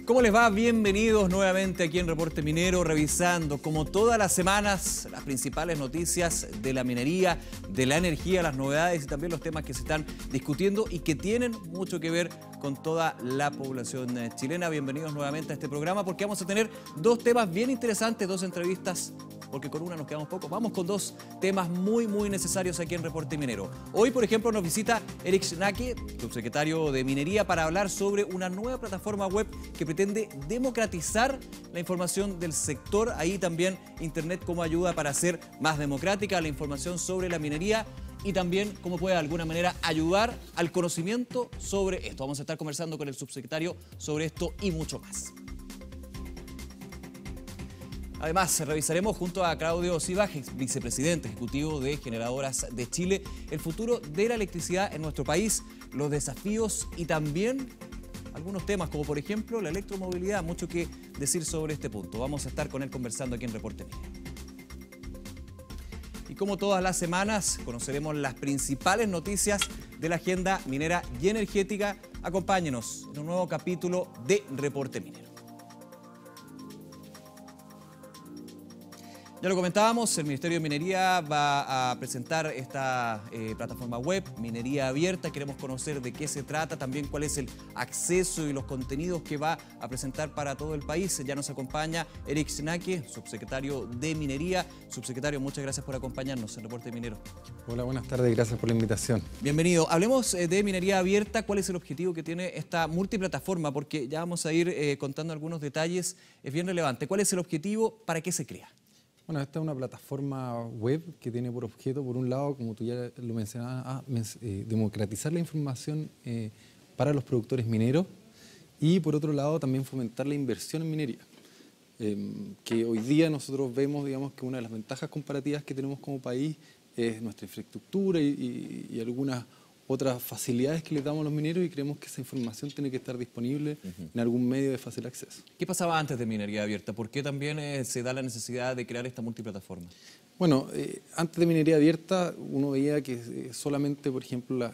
¿Cómo les va? Bienvenidos nuevamente aquí en Reporte Minero, revisando como todas las semanas las principales noticias de la minería, de la energía, las novedades y también los temas que se están discutiendo y que tienen mucho que ver con toda la población chilena. Bienvenidos nuevamente a este programa porque vamos a tener dos temas bien interesantes, dos entrevistas, porque con una nos quedamos poco. Vamos con dos temas muy necesarios aquí en Reporte Minero. Hoy, por ejemplo, nos visita Eric Schnake, subsecretario de Minería, para hablar sobre una nueva plataforma web que pretende democratizar la información del sector. Ahí también Internet como ayuda para hacer más democrática la información sobre la minería y también cómo puede de alguna manera ayudar al conocimiento sobre esto. Vamos a estar conversando con el subsecretario sobre esto y mucho más. Además, revisaremos junto a Claudio Sivag, vicepresidente ejecutivo de Generadoras de Chile, el futuro de la electricidad en nuestro país, los desafíos y también algunos temas como por ejemplo la electromovilidad. Mucho que decir sobre este punto. Vamos a estar con él conversando aquí en Reporte Minero. Y como todas las semanas, conoceremos las principales noticias de la agenda minera y energética. Acompáñenos en un nuevo capítulo de Reporte Minero. Ya lo comentábamos, el Ministerio de Minería va a presentar esta plataforma web, Minería Abierta. Queremos conocer de qué se trata, también cuál es el acceso y los contenidos que va a presentar para todo el país. Ya nos acompaña Eric Schnake, subsecretario de Minería. Subsecretario, muchas gracias por acompañarnos en Reporte Minero. Hola, buenas tardes, gracias por la invitación. Bienvenido. Hablemos de Minería Abierta. ¿Cuál es el objetivo que tiene esta multiplataforma? Porque ya vamos a ir contando algunos detalles. Es bien relevante. ¿Cuál es el objetivo? ¿Para qué se crea? Bueno, esta es una plataforma web que tiene por objeto, por un lado, como tú ya lo mencionabas, democratizar la información para los productores mineros y, por otro lado, también fomentar la inversión en minería. Que hoy día nosotros vemos, digamos, que una de las ventajas comparativas que tenemos como país es nuestra infraestructura y algunas otras facilidades que le damos a los mineros, y creemos que esa información tiene que estar disponible en algún medio de fácil acceso. ¿Qué pasaba antes de Minería Abierta? ¿Por qué también se da la necesidad de crear esta multiplataforma? Bueno, antes de Minería Abierta uno veía que solamente, por ejemplo,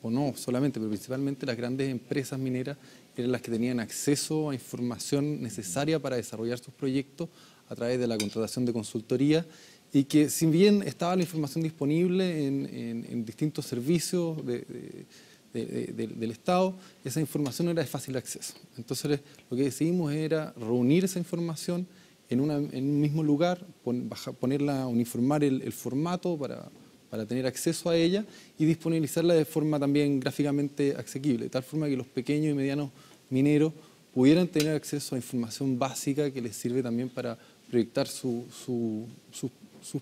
o no solamente, pero principalmente las grandes empresas mineras eran las que tenían acceso a información necesaria para desarrollar sus proyectos a través de la contratación de consultoría, y que si bien estaba la información disponible en distintos servicios del Estado, esa información no era de fácil acceso. Entonces lo que decidimos era reunir esa información en un mismo lugar, uniformar el formato para tener acceso a ella y disponibilizarla de forma también gráficamente asequible, de tal forma que los pequeños y medianos mineros pudieran tener acceso a información básica que les sirve también para proyectar sus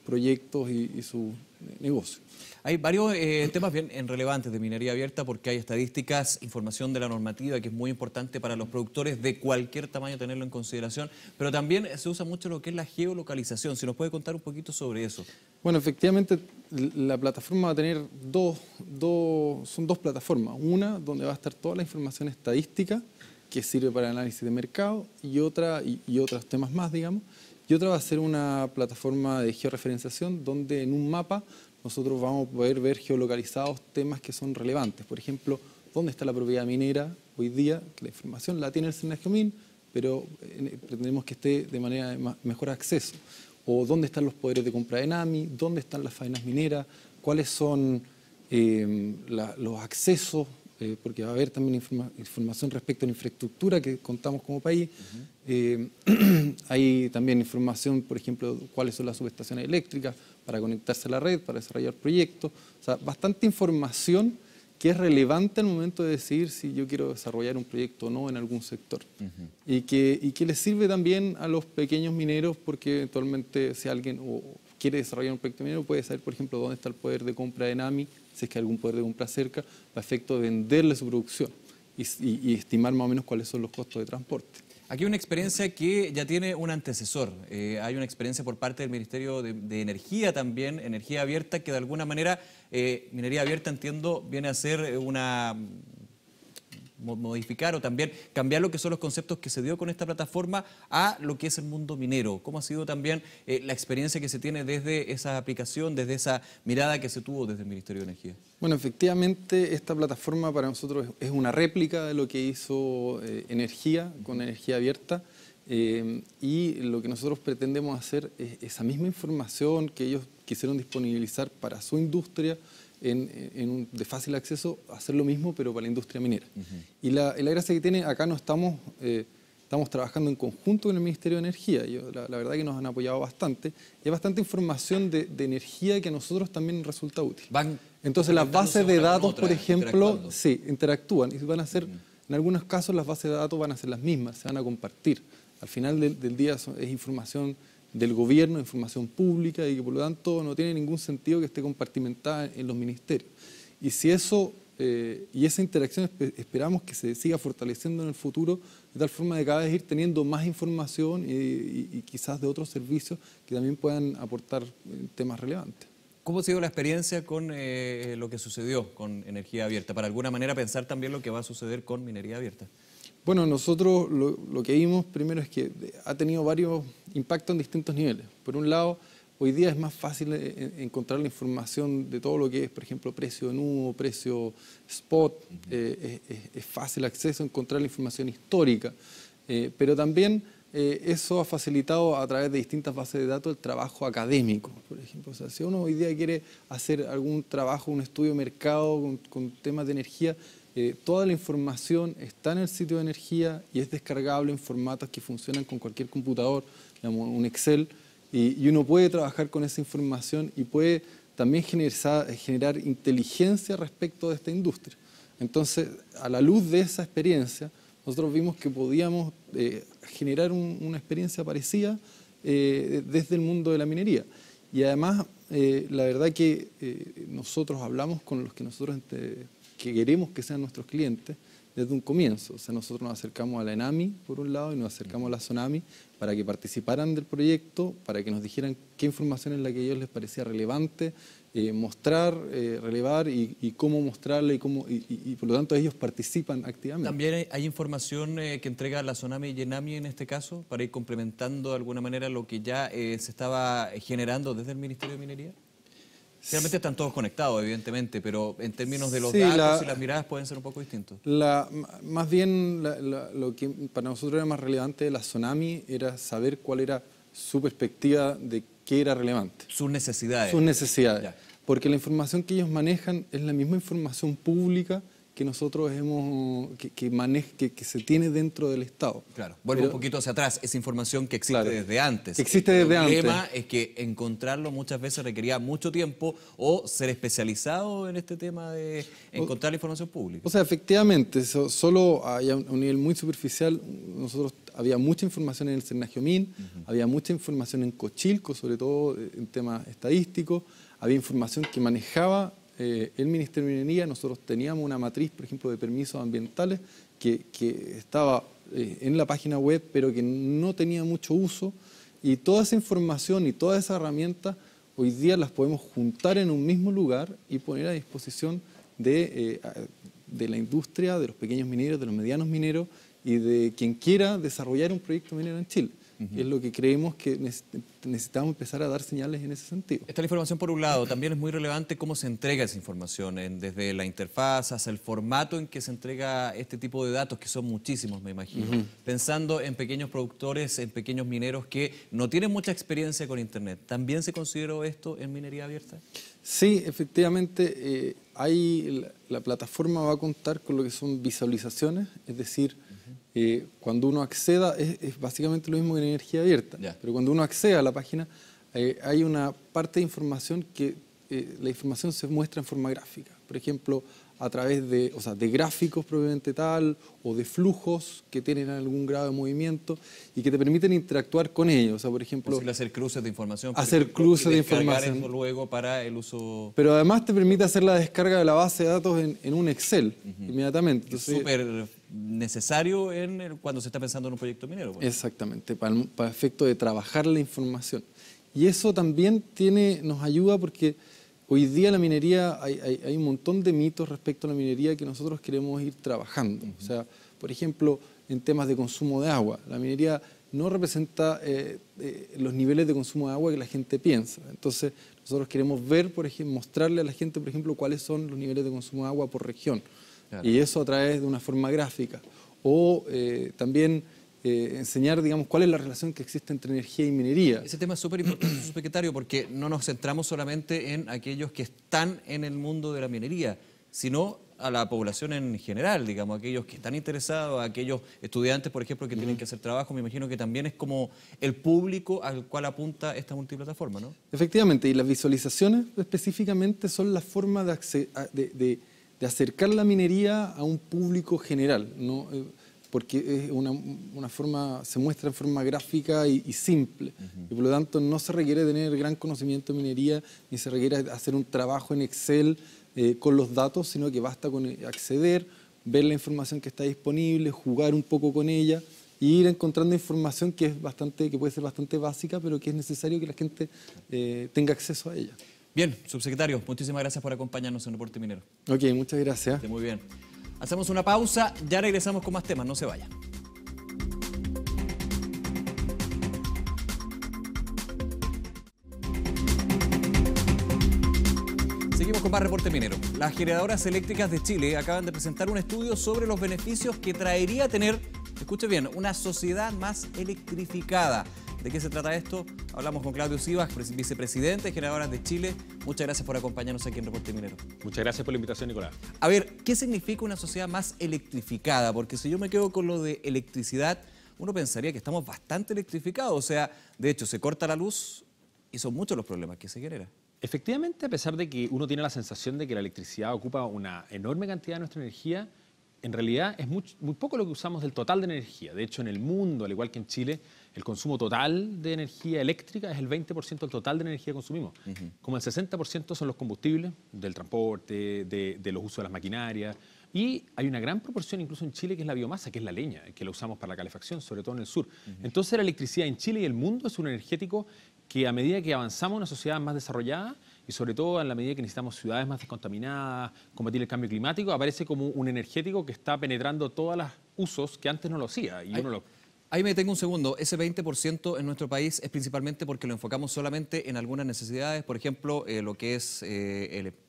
proyectos y su negocio. Hay varios temas bien relevantes de Minería Abierta porque hay estadísticas, información de la normativa que es muy importante para los productores de cualquier tamaño tenerlo en consideración, pero también se usa mucho lo que es la geolocalización. Si nos puede contar un poquito sobre eso. Bueno, efectivamente la plataforma va a tener son dos plataformas. Una donde va a estar toda la información estadística que sirve para el análisis de mercado y otros temas más, digamos. Y otra va a ser una plataforma de georreferenciación donde en un mapa nosotros vamos a poder ver geolocalizados temas que son relevantes. Por ejemplo, dónde está la propiedad minera hoy día, que la información la tiene el Senagiomin, pero pretendemos que esté de manera de mejor acceso. O dónde están los poderes de compra de ENAMI, dónde están las faenas mineras, cuáles son los accesos, porque va a haber también información respecto a la infraestructura que contamos como país. Hay también información, por ejemplo, cuáles son las subestaciones eléctricas para conectarse a la red, para desarrollar proyectos. O sea, bastante información que es relevante al momento de decidir si yo quiero desarrollar un proyecto o no en algún sector. Y que les sirve también a los pequeños mineros, porque eventualmente si alguien quiere desarrollar un proyecto minero puede saber, por ejemplo, dónde está el poder de compra de ENAMI, si es que hay algún poder de compra cerca, para efecto de venderle su producción y estimar más o menos cuáles son los costos de transporte. Aquí hay una experiencia que ya tiene un antecesor. Hay una experiencia por parte del Ministerio de Energía también, Energía Abierta, que de alguna manera, Minería Abierta, entiendo, viene a ser modificar o también cambiar lo que son los conceptos que se dio con esta plataforma a lo que es el mundo minero? ¿Cómo ha sido también la experiencia que se tiene desde esa aplicación, desde esa mirada que se tuvo desde el Ministerio de Energía? Bueno, efectivamente esta plataforma para nosotros es una réplica de lo que hizo Energía con Energía Abierta. Y lo que nosotros pretendemos hacer es esa misma información que ellos quisieron disponibilizar para su industria de fácil acceso, hacer lo mismo pero para la industria minera. Y la gracia que tiene, acá no estamos trabajando en conjunto con el Ministerio de Energía. La verdad que nos han apoyado bastante y hay bastante información de energía que a nosotros también nos resulta útil. Entonces las bases de datos, por ejemplo, sí, interactúan y van a ser, en algunos casos las bases de datos van a ser las mismas, se van a compartir. Al final del día es información del gobierno, información pública y que por lo tanto no tiene ningún sentido que esté compartimentada en los ministerios. Y si eso y esa interacción esperamos que se siga fortaleciendo en el futuro de tal forma de cada vez ir teniendo más información y quizás de otros servicios que también puedan aportar temas relevantes. ¿Cómo ha sido la experiencia con lo que sucedió con Energía Abierta? Para alguna manera pensar también lo que va a suceder con Minería Abierta. Bueno, nosotros lo que vimos primero es que ha tenido varios impactos en distintos niveles. Por un lado, hoy día es más fácil encontrar la información de todo lo que es, por ejemplo, precio de nudo, precio spot. Es fácil acceso a encontrar la información histórica. Pero también eso ha facilitado a través de distintas bases de datos el trabajo académico, por ejemplo. O sea, si uno hoy día quiere hacer algún trabajo, un estudio de mercado con temas de energía, toda la información está en el sitio de Energía y es descargable en formatos que funcionan con cualquier computador, digamos, un Excel, y uno puede trabajar con esa información y puede también generar inteligencia respecto de esta industria. Entonces, a la luz de esa experiencia, nosotros vimos que podíamos generar una experiencia parecida desde el mundo de la minería. Y además, la verdad que nosotros hablamos con los que nosotros que queremos que sean nuestros clientes desde un comienzo. O sea, nosotros nos acercamos a la ENAMI, por un lado, y nos acercamos a la SONAMI para que participaran del proyecto, para que nos dijeran qué información es la que a ellos les parecía relevante, mostrar, relevar y cómo mostrarla y por lo tanto ellos participan activamente. ¿También hay información que entrega la SONAMI y ENAMI en este caso para ir complementando de alguna manera lo que ya se estaba generando desde el Ministerio de Minería? Realmente están todos conectados, evidentemente, pero en términos de los datos y las miradas pueden ser un poco distintos. Más bien, lo que para nosotros era más relevante de la SONAMI era saber cuál era su perspectiva de qué era relevante. Sus necesidades. Sus necesidades. Ya. Porque la información que ellos manejan es la misma información pública que nosotros que se tiene dentro del Estado. Claro, vuelvo un poquito hacia atrás, esa información que existe desde antes. Existe desde antes. El problema es que encontrarlo muchas veces requería mucho tiempo o ser especializado en este tema de encontrar la información pública. O sea, efectivamente, solo a un nivel muy superficial, había mucha información en el Cernagiomín, había mucha información en Cochilco, sobre todo en temas estadísticos, había información que manejaba el Ministerio de Minería. Nosotros teníamos una matriz, por ejemplo, de permisos ambientales que estaba en la página web, pero que no tenía mucho uso. Y toda esa información y todas esas herramientas hoy día las podemos juntar en un mismo lugar y poner a disposición de la industria, de los pequeños mineros, de los medianos mineros y de quien quiera desarrollar un proyecto minero en Chile. Es lo que creemos que necesitamos empezar a dar señales en ese sentido. Esta es la información por un lado. También es muy relevante cómo se entrega esa información, desde la interfaz hasta el formato en que se entrega este tipo de datos, que son muchísimos, me imagino. Pensando en pequeños productores, en pequeños mineros que no tienen mucha experiencia con Internet. ¿También se consideró esto en Minería Abierta? Sí, efectivamente, la plataforma va a contar con lo que son visualizaciones, es decir, cuando uno acceda, es básicamente lo mismo que en Energía Abierta, pero cuando uno accede a la página hay una parte de información que la información se muestra en forma gráfica, por ejemplo, a través de gráficos propiamente tal o de flujos que tienen algún grado de movimiento y que te permiten interactuar con ellos. O sea, por ejemplo, posible hacer cruces de información. Hacer cruces de información. Eso luego para el uso. Pero además te permite hacer la descarga de la base de datos en un Excel inmediatamente. Entonces, es súper necesario cuando se está pensando en un proyecto minero. Pues. Exactamente, para efecto de trabajar la información. Y eso también nos ayuda porque hoy día la minería, hay un montón de mitos respecto a la minería que nosotros queremos ir trabajando. O sea, por ejemplo, en temas de consumo de agua, la minería no representa los niveles de consumo de agua que la gente piensa. Entonces, nosotros queremos ver, por ejemplo, mostrarle a la gente, por ejemplo, cuáles son los niveles de consumo de agua por región. Claro. Y eso a través de una forma gráfica. O también enseñar, digamos, cuál es la relación que existe entre energía y minería. Ese tema es súper importante, subsecretario, porque no nos centramos solamente en aquellos que están en el mundo de la minería, sino a la población en general, digamos, aquellos que están interesados, aquellos estudiantes, por ejemplo, que tienen que hacer trabajo. Me imagino que también es como el público al cual apunta esta multiplataforma, ¿no? Efectivamente, y las visualizaciones específicamente son la forma de acercar la minería a un público general, ¿no? Porque es una forma, se muestra en forma gráfica y simple. Y por lo tanto no se requiere tener gran conocimiento de minería, ni se requiere hacer un trabajo en Excel con los datos, sino que basta con acceder, ver la información que está disponible, jugar un poco con ella y ir encontrando información que puede ser bastante básica, pero que es necesario que la gente tenga acceso a ella. Bien, subsecretario, muchísimas gracias por acompañarnos en Reporte Minero. Ok, muchas gracias. Muy bien. Hacemos una pausa, ya regresamos con más temas, no se vayan. Seguimos con más Reporte Minero. Las generadoras eléctricas de Chile acaban de presentar un estudio sobre los beneficios que traería tener, escuche bien, una sociedad más electrificada. ¿De qué se trata esto? Hablamos con Claudio Sivas, vicepresidente de Generadoras de Chile. Muchas gracias por acompañarnos aquí en Reporte Minero. Muchas gracias por la invitación, Nicolás. A ver, ¿qué significa una sociedad más electrificada? Porque si yo me quedo con lo de electricidad, uno pensaría que estamos bastante electrificados. O sea, de hecho, se corta la luz y son muchos los problemas que se generan. Efectivamente, a pesar de que uno tiene la sensación de que la electricidad ocupa una enorme cantidad de nuestra energía, en realidad es muy poco lo que usamos del total de energía. De hecho, en el mundo, al igual que en Chile, el consumo total de energía eléctrica es el 20% del total de energía que consumimos. Como el 60% son los combustibles del transporte, de los usos de las maquinarias. Y hay una gran proporción, incluso en Chile, que es la biomasa, que es la leña, que la usamos para la calefacción, sobre todo en el sur. Entonces, la electricidad en Chile y el mundo es un energético que a medida que avanzamos en una sociedad más desarrollada y sobre todo en la medida que necesitamos ciudades más descontaminadas, combatir el cambio climático, aparece como un energético que está penetrando todos los usos que antes no lo hacía. Y Ahí me detengo un segundo. Ese 20% en nuestro país es principalmente porque lo enfocamos solamente en algunas necesidades, por ejemplo, lo que es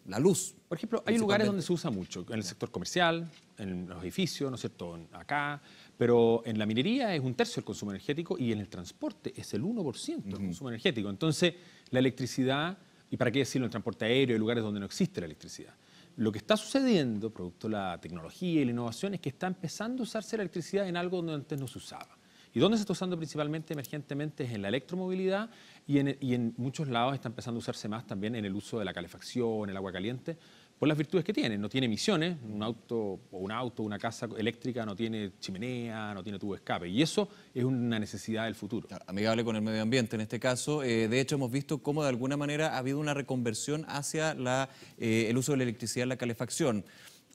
la luz. Por ejemplo, hay lugares donde se usa mucho, en el sector comercial, en los edificios, ¿no es cierto?, acá, pero en la minería es 1/3 del consumo energético y en el transporte es el 1% del consumo energético. Entonces, la electricidad, y para qué decirlo, en el transporte aéreo, hay lugares donde no existe la electricidad. Lo que está sucediendo, producto de la tecnología y la innovación, es que está empezando a usarse la electricidad en algo donde antes no se usaba. ¿Y dónde se está usando principalmente, emergentemente, es en la electromovilidad y en muchos lados está empezando a usarse más también en el uso de la calefacción, el agua caliente, por las virtudes que tiene. No tiene emisiones, un auto, una casa eléctrica no tiene chimenea, no tiene tubo de escape. Y eso es una necesidad del futuro. Amigable con el medio ambiente en este caso. De hecho, hemos visto cómo de alguna manera ha habido una reconversión hacia el uso de la electricidad en la calefacción.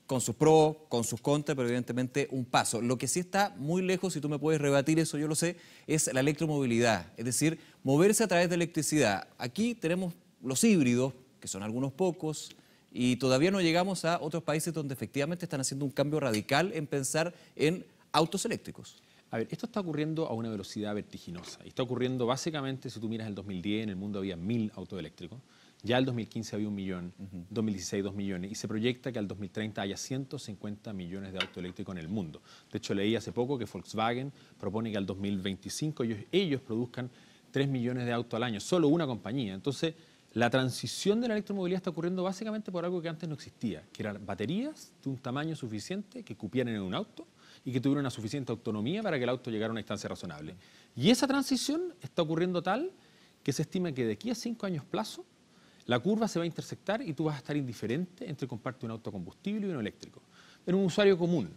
Con sus pros, con sus contras, pero evidentemente un paso. Lo que sí está muy lejos, si tú me puedes rebatir eso, yo lo sé, es la electromovilidad, es decir, moverse a través de electricidad. Aquí tenemos los híbridos, que son algunos pocos, y todavía no llegamos a otros países donde efectivamente están haciendo un cambio radical en pensar en autos eléctricos. A ver, esto está ocurriendo a una velocidad vertiginosa. Y está ocurriendo básicamente, si tú miras el 2010, en el mundo había 1000 autos eléctricos. Ya el 2015 había 1 millón, 2016 2 millones, y se proyecta que al 2030 haya 150 millones de autos eléctricos en el mundo. De hecho, leí hace poco que Volkswagen propone que al 2025 ellos produzcan 3 millones de autos al año, solo una compañía. Entonces, la transición de la electromovilidad está ocurriendo básicamente por algo que antes no existía, que eran baterías de un tamaño suficiente que cupieran en un auto y que tuvieran una suficiente autonomía para que el auto llegara a una distancia razonable. Y esa transición está ocurriendo tal que se estima que de aquí a 5 años plazo, la curva se va a intersectar y tú vas a estar indiferente entre comprarte un auto a combustible y uno eléctrico. Era un usuario común.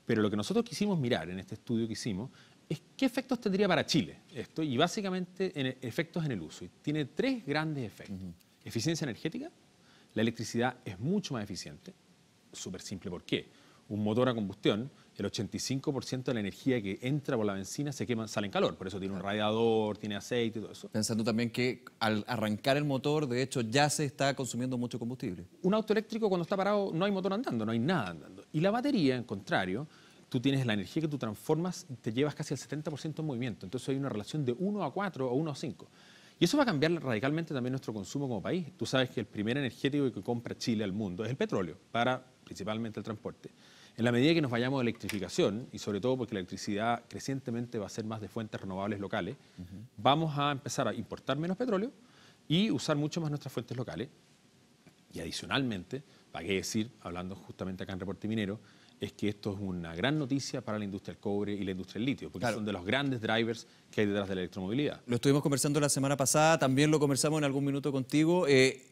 Pero lo que nosotros quisimos mirar en este estudio que hicimos es qué efectos tendría para Chile esto, y básicamente efectos en el uso. Y tiene 3 grandes efectos. Eficiencia energética. La electricidad es mucho más eficiente. Súper simple. ¿Por qué? un motor a combustión, el 85% de la energía que entra por la benzina se quema, sale en calor. Por eso tiene un radiador, tiene aceite y todo eso. Pensando también que al arrancar el motor, de hecho, ya se está consumiendo mucho combustible. Un auto eléctrico cuando está parado no hay motor andando, no hay nada andando. Y la batería, en contrario, tú tienes la energía que tú transformas, te llevas casi al 70% en movimiento. Entonces hay una relación de 1 a 4 o 1 a 5. Y eso va a cambiar radicalmente también nuestro consumo como país. Tú sabes que el primer energético que compra Chile al mundo es el petróleo, para principalmente el transporte. En la medida que nos vayamos a electrificación, y sobre todo porque la electricidad crecientemente va a ser más de fuentes renovables locales, vamos a empezar a importar menos petróleo y usar mucho más nuestras fuentes locales. Y adicionalmente, para qué decir, hablando justamente acá en Reporte Minero, es que esto es una gran noticia para la industria del cobre y la industria del litio, porque son de los grandes drivers que hay detrás de la electromovilidad. Lo estuvimos conversando la semana pasada, también lo conversamos en algún minuto contigo,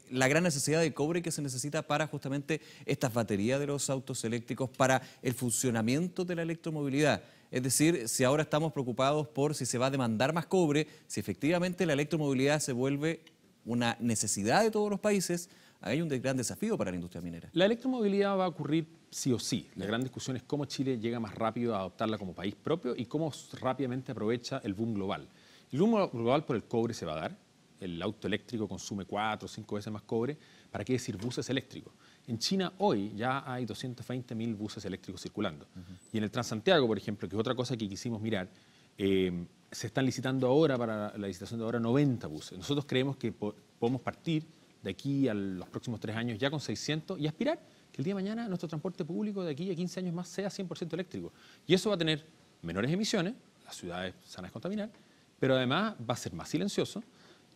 la gran necesidad de cobre que se necesita para justamente estas baterías de los autos eléctricos, para el funcionamiento de la electromovilidad. Es decir, si ahora estamos preocupados por si se va a demandar más cobre, si efectivamente la electromovilidad se vuelve una necesidad de todos los países, hay un gran desafío para la industria minera. La electromovilidad va a ocurrir sí o sí. La gran discusión es cómo Chile llega más rápido a adoptarla como país propio y cómo rápidamente aprovecha el boom global. El boom global por el cobre se va a dar. El auto eléctrico consume 4 o 5 veces más cobre. ¿Para qué decir buses eléctricos? En China hoy ya hay 220.000 buses eléctricos circulando. Y en el Transantiago, por ejemplo, que es otra cosa que quisimos mirar, se están licitando ahora, para la licitación de ahora, 90 buses. Nosotros creemos que podemos partir de aquí a los próximos 3 años ya con 600 y aspirar que el día de mañana nuestro transporte público de aquí a 15 años más sea 100% eléctrico. Y eso va a tener menores emisiones, las ciudades se van a descontaminar, pero además va a ser más silencioso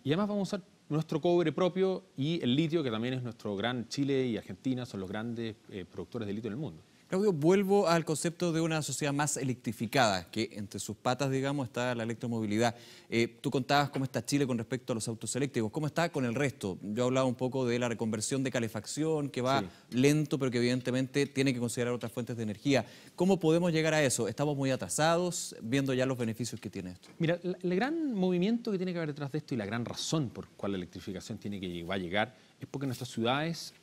y además vamos a usar nuestro cobre propio y el litio, que también es nuestro gran... Chile y Argentina son los grandes productores de litio en el mundo. Claudio, vuelvo al concepto de una sociedad más electrificada, que entre sus patas, digamos, está la electromovilidad. Tú contabas cómo está Chile con respecto a los autos eléctricos, ¿cómo está con el resto? Yo hablaba un poco de la reconversión de calefacción, que va lento, pero que evidentemente tiene que considerar otras fuentes de energía. ¿Cómo podemos llegar a eso? ¿Estamos muy atrasados, viendo ya los beneficios que tiene esto? Mira, el gran movimiento que tiene que haber detrás de esto y la gran razón por cual la electrificación va a llegar es porque nuestras ciudades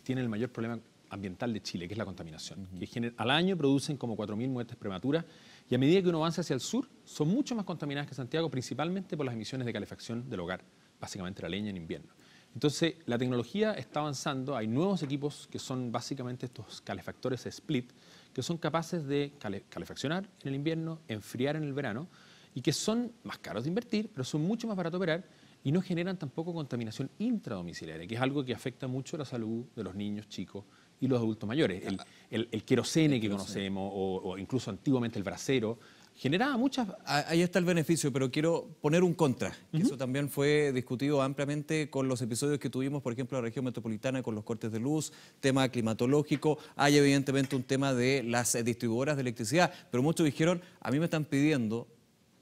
tienen el mayor problema ambiental de Chile, que es la contaminación. Que al año producen como 4.000 muertes prematuras y a medida que uno avanza hacia el sur, son mucho más contaminadas que Santiago, principalmente por las emisiones de calefacción del hogar, básicamente la leña en invierno. Entonces, la tecnología está avanzando, hay nuevos equipos que son básicamente estos calefactores split, que son capaces de calefaccionar en el invierno, enfriar en el verano, y que son más caros de invertir, pero son mucho más baratos de operar y no generan tampoco contaminación intradomiciliaria, que es algo que afecta mucho la salud de los niños chicos y los adultos mayores. El querosene que conocemos, o incluso antiguamente el brasero, generaba muchas... Ahí está el beneficio, pero quiero poner un contra, que eso también fue discutido ampliamente con los episodios que tuvimos, por ejemplo, en la región metropolitana con los cortes de luz, tema climatológico. Hay evidentemente un tema de las distribuidoras de electricidad, pero muchos dijeron, a mí me están pidiendo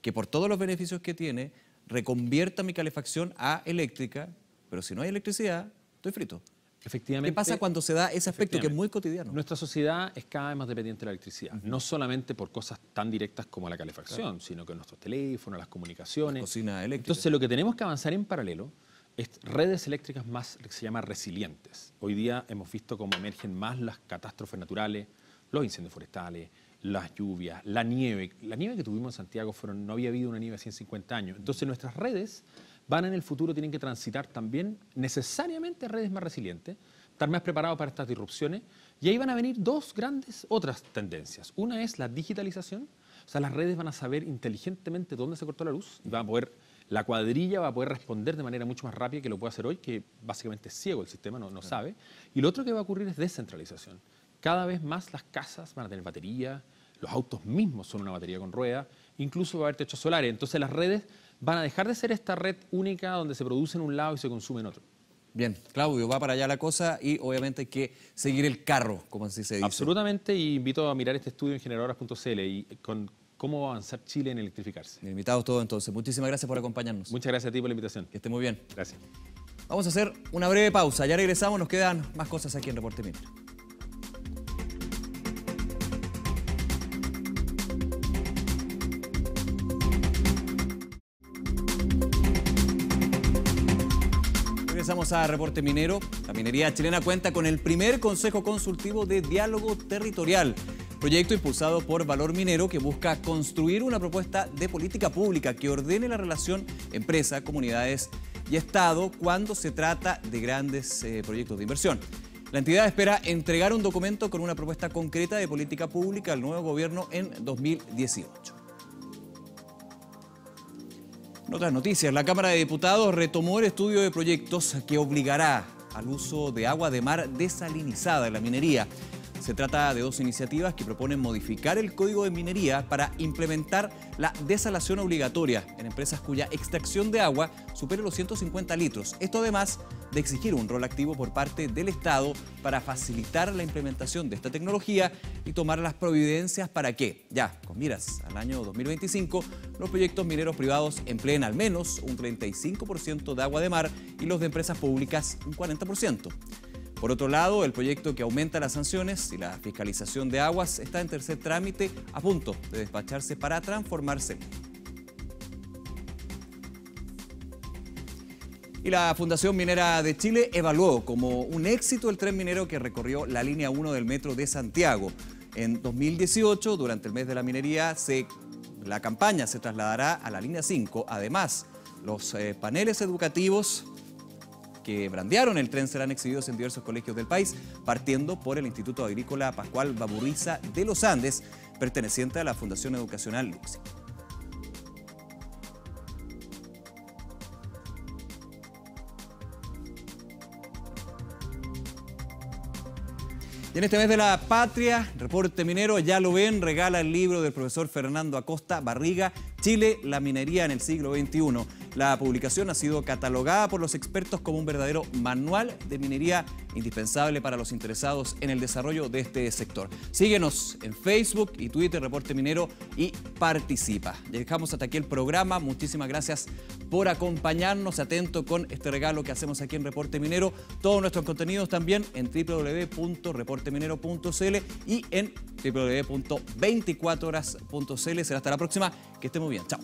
que por todos los beneficios que tiene, reconvierta mi calefacción a eléctrica, pero si no hay electricidad, estoy frito. Efectivamente. ¿Qué pasa cuando se da ese aspecto que es muy cotidiano? Nuestra sociedad es cada vez más dependiente de la electricidad, no solamente por cosas tan directas como la calefacción, sino que nuestros teléfonos, las comunicaciones. La cocina eléctrica. Entonces, lo que tenemos que avanzar en paralelo es redes eléctricas más, que se llama resilientes. Hoy día hemos visto cómo emergen más las catástrofes naturales, los incendios forestales, las lluvias, la nieve. La nieve que tuvimos en Santiago no había habido una nieve hace 150 años. Entonces, nuestras redes en el futuro tienen que transitar también necesariamente redes más resilientes, estar más preparados para estas disrupciones, y ahí van a venir dos grandes otras tendencias. Una es la digitalización, o sea, las redes van a saber inteligentemente dónde se cortó la luz y la cuadrilla va a poder responder de manera mucho más rápida que lo puede hacer hoy, que básicamente es ciego el sistema, no sabe. Y lo otro que va a ocurrir es descentralización. Cada vez más las casas van a tener batería, los autos mismos son una batería con rueda, incluso va a haber techos solares. Entonces las redes van a dejar de ser esta red única donde se produce en un lado y se consume en otro. Bien, Claudio, va para allá la cosa y obviamente hay que seguir el carro, como así se dice. Absolutamente, y invito a mirar este estudio en generadoras.cl y con cómo avanzar Chile en electrificarse. Bien, invitados todos entonces. Muchísimas gracias por acompañarnos. Muchas gracias a ti por la invitación. Que esté muy bien. Gracias. Vamos a hacer una breve pausa. Ya regresamos, nos quedan más cosas aquí en Reporte Minero. Regresamos a Reporte Minero. La minería chilena cuenta con el primer Consejo Consultivo de Diálogo Territorial, proyecto impulsado por Valor Minero que busca construir una propuesta de política pública que ordene la relación empresa, comunidades y Estado cuando se trata de grandes proyectos de inversión. La entidad espera entregar un documento con una propuesta concreta de política pública al nuevo gobierno en 2018. En otras noticias, la Cámara de Diputados retomó el estudio de proyectos que obligará al uso de agua de mar desalinizada en la minería. Se trata de dos iniciativas que proponen modificar el Código de Minería para implementar la desalación obligatoria en empresas cuya extracción de agua supere los 150 litros. Esto además de exigir un rol activo por parte del Estado para facilitar la implementación de esta tecnología y tomar las providencias para que, ya con miras al año 2025, los proyectos mineros privados empleen al menos un 35% de agua de mar y los de empresas públicas un 40%. Por otro lado, el proyecto que aumenta las sanciones y la fiscalización de aguas está en tercer trámite, a punto de despacharse para transformarse. Y la Fundación Minera de Chile evaluó como un éxito el tren minero que recorrió la línea 1 del metro de Santiago. En 2018, durante el mes de la minería, la campaña se trasladará a la línea 5. Además, los paneles educativos que brandearon el tren serán exhibidos en diversos colegios del país, partiendo por el Instituto Agrícola Pascual Baburriza de los Andes, perteneciente a la Fundación Educacional Luxi. Y en este mes de la patria, Reporte Minero, ya lo ven, regala el libro del profesor Fernando Acosta Barriga, Chile, la minería en el siglo XXI. La publicación ha sido catalogada por los expertos como un verdadero manual de minería indispensable para los interesados en el desarrollo de este sector. Síguenos en Facebook y Twitter, Reporte Minero, y participa. Dejamos hasta aquí el programa. Muchísimas gracias por acompañarnos. Atento con este regalo que hacemos aquí en Reporte Minero. Todos nuestros contenidos también en www.reporteminero.cl y en www.24horas.cl. Será hasta la próxima. Que esté muy bien. Chao.